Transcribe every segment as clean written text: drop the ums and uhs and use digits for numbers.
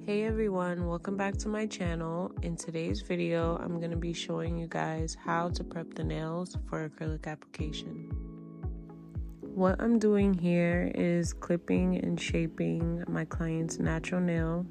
Hey everyone, welcome back to my channel. In today's video, I'm going to be showing you guys how to prep the nails for acrylic application. What I'm doing here is clipping and shaping my client's natural nail.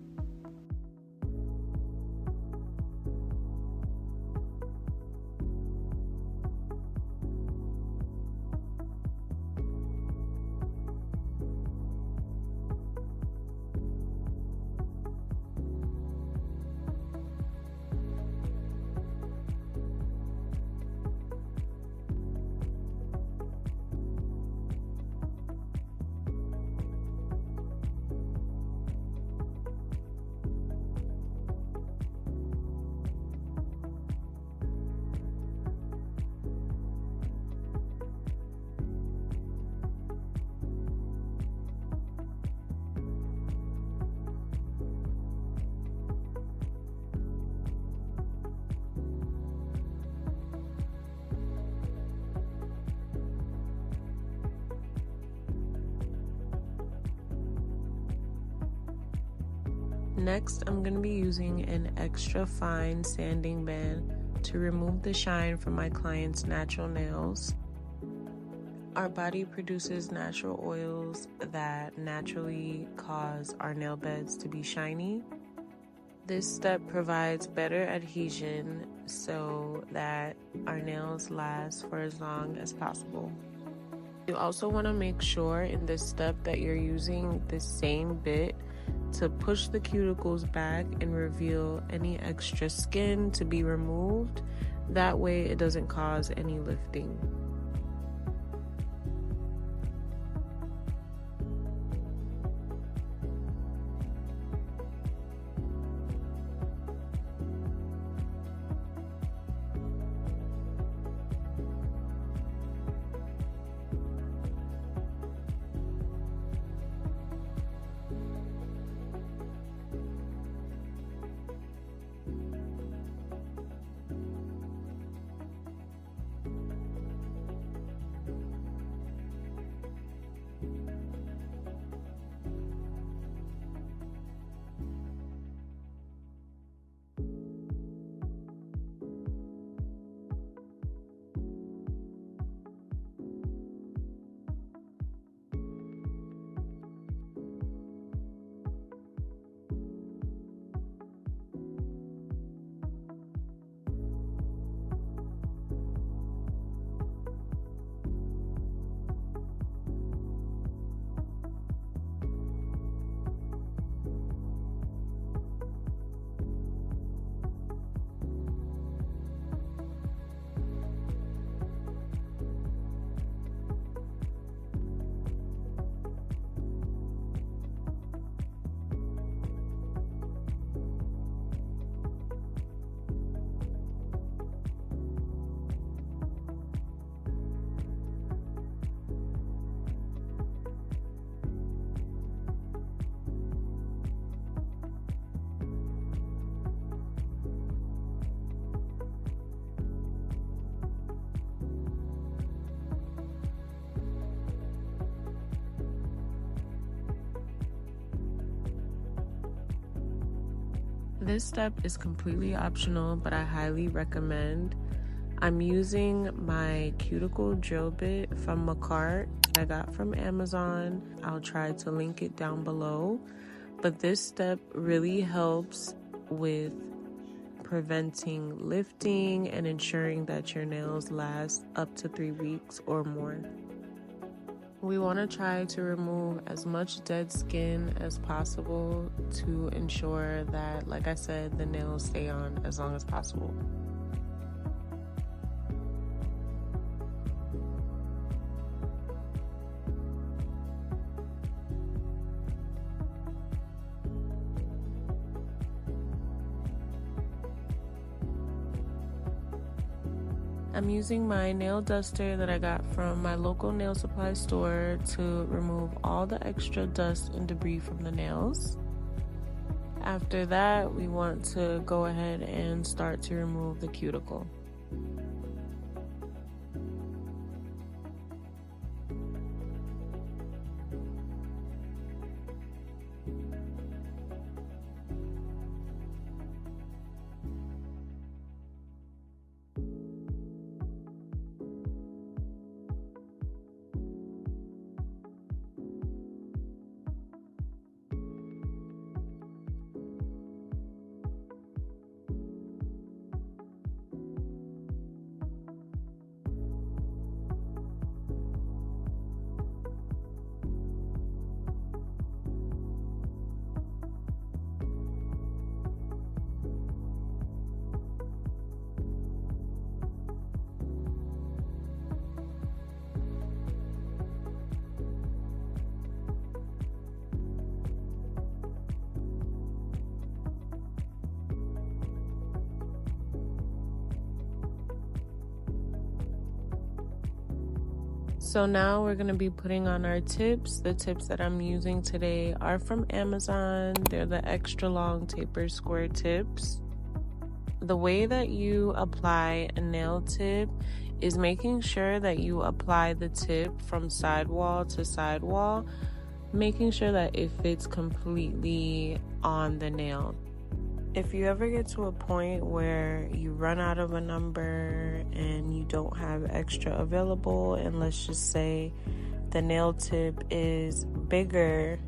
Next, I'm going to be using an extra fine sanding band to remove the shine from my client's natural nails. Our body produces natural oils that naturally cause our nail beds to be shiny. This step provides better adhesion so that our nails last for as long as possible. You also want to make sure in this step that you're using the same bit to push the cuticles back and reveal any extra skin to be removed. That way it doesn't cause any lifting. This step is completely optional, but I highly recommend. I'm using my cuticle drill bit from a cart I got from Amazon. I'll try to link it down below. But this step really helps with preventing lifting and ensuring that your nails last up to 3 weeks or more. We want to try to remove as much dead skin as possible to ensure that, like I said, the nails stay on as long as possible. I'm using my nail duster that I got from my local nail supply store to remove all the extra dust and debris from the nails. After that, we want to go ahead and start to remove the cuticle. So now we're going to be putting on our tips. The tips that I'm using today are from Amazon. They're the extra long taper square tips. The way that you apply a nail tip is making sure that you apply the tip from sidewall to sidewall, making sure that it fits completely on the nail. If you ever get to a point where you run out of a number and you don't have extra available, and let's just say the nail tip is bigger,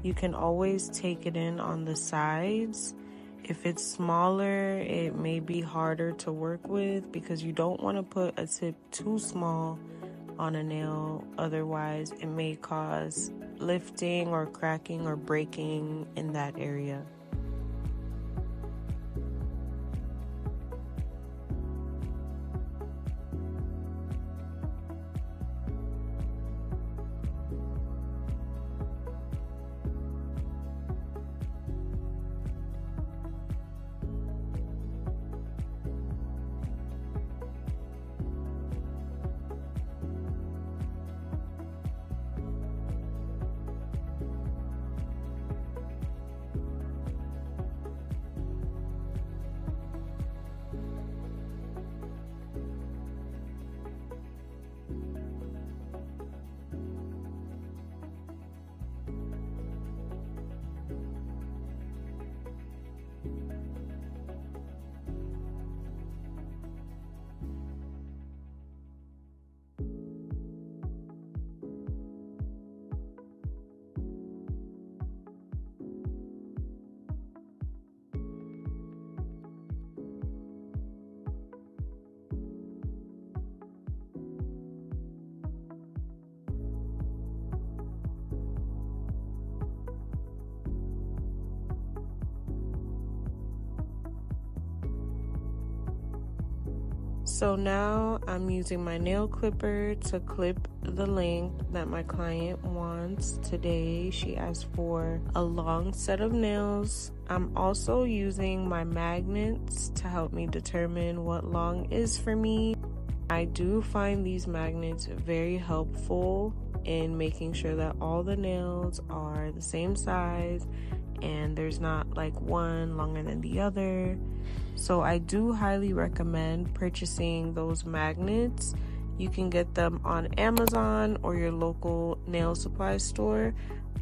you can always take it in on the sides. If it's smaller, it may be harder to work with because you don't want to put a tip too small on a nail. Otherwise, it may cause lifting or cracking or breaking in that area. So now I'm using my nail clipper to clip the length that my client wants. Today she asked for a long set of nails. I'm also using my magnets to help me determine what long is for me. I do find these magnets very helpful in making sure that all the nails are the same size and there's not like one longer than the other. So I do highly recommend purchasing those magnets. You can get them on Amazon or your local nail supply store.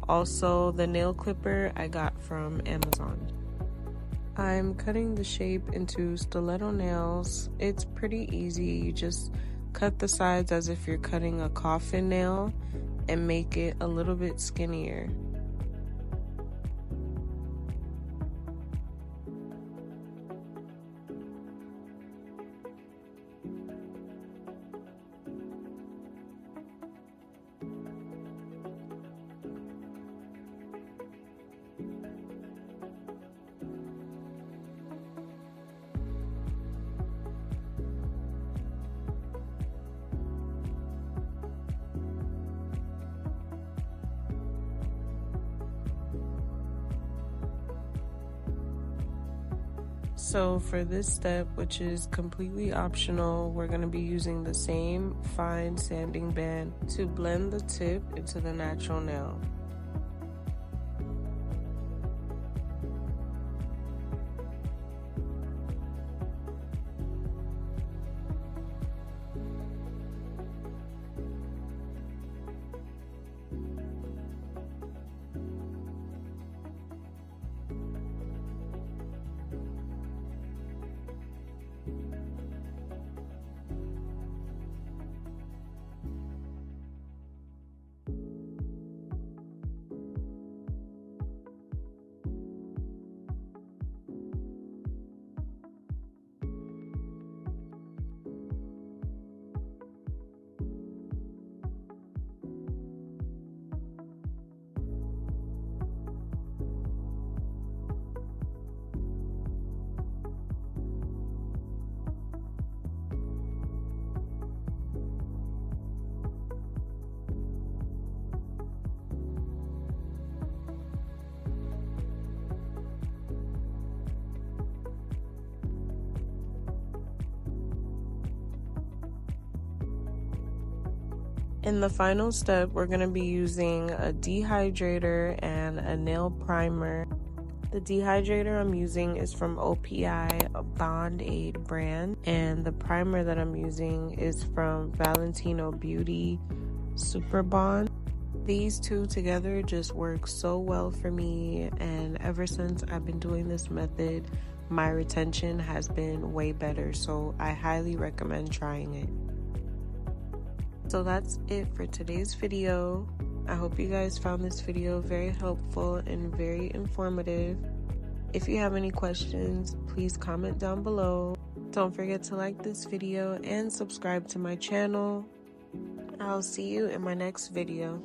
Also, the nail clipper I got from Amazon. I'm cutting the shape into stiletto nails. It's pretty easy. You just cut the sides as if you're cutting a coffin nail and make it a little bit skinnier. So for this step, which is completely optional, we're going to be using the same fine sanding band to blend the tip into the natural nail. In the final step, we're going to be using a dehydrator and a nail primer. The dehydrator I'm using is from OPI, a Bond Aid brand, and the primer that I'm using is from Valentino Beauty Super Bond. These two together just work so well for me, and ever since I've been doing this method, my retention has been way better, so I highly recommend trying it. So that's it for today's video. I hope you guys found this video very helpful and very informative. If you have any questions, please comment down below. Don't forget to like this video and subscribe to my channel. I'll see you in my next video.